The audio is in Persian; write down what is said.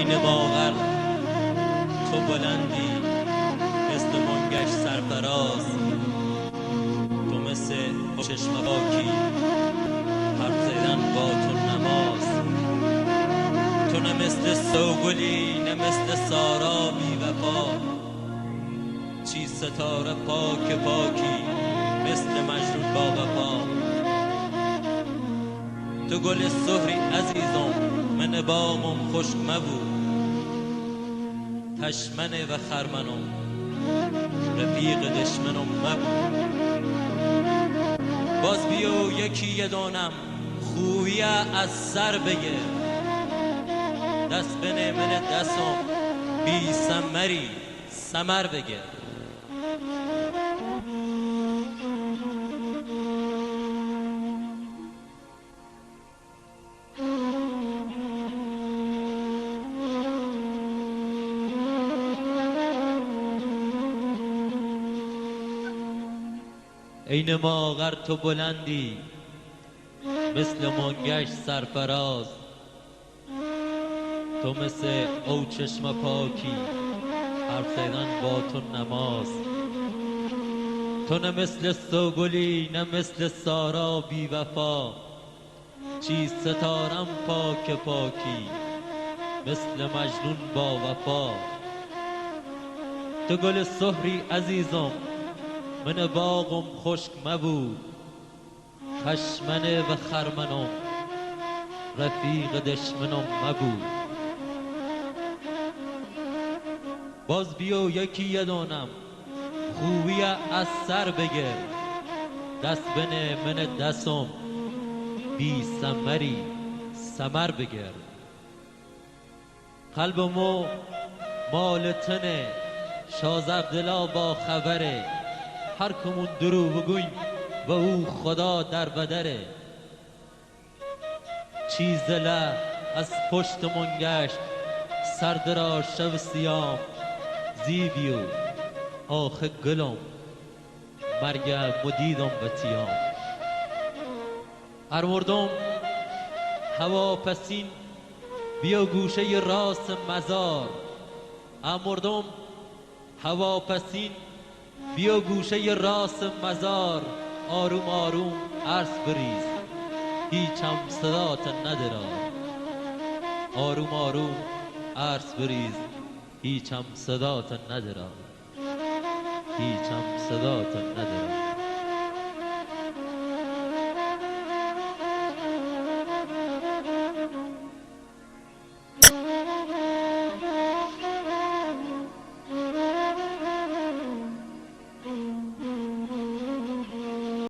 عین باغر تو بلندی مثل منگش سرفراز، تو مثل چشم پاکی حرف زدن با تو نماز. تو نه مثل سوگلی نه مثل سارا بی وفا، چی ستاره پاک پاکی مثل مجنون با وفا. تو گل سهری عزیزم من بامم خشک مبو، تشمنه و خرمنم رفیق دشمنم مبو. باز بیو یکی یه دانم خویه از سر بگیر، دست بنه من دستم بی سمری سمر بگیر. عین ماغر تو بلندی مثل منگش سرفراز، تو مثل او چشم پاکی حرف زدن با تو نماز. تو نه مثل سوگلی نه مثل سارا بی وفا، چی ستارم پاک پاکی مثل مجنون با وفا. تو گل سهری عزیزم من باغم خشک مبود، خشمنه و خرمنم رفیق دشمنم مبود. باز بیو یکی یه دانم خویه از سر بگیر، دست بنه من دستم بی سمری سمر بگیر. قلبمو مال تنه شازردلا با خبره، هر کمون درو بگوی و او خدا در بدره. چیز له از پشت من گشت سردرا شب سیام، زیبیو آخه گلم مرگ مدیدم و تیام. هر مردم هوا پسین بیا گوشه راست مزار، هر مردم هوا پسین بیا گوشه راست مزار. آروم آروم عرض بریز هیچم صدات ندارم، آروم آروم عرض بریز هیچم صدات ندارم، هیچم صدات ندارم.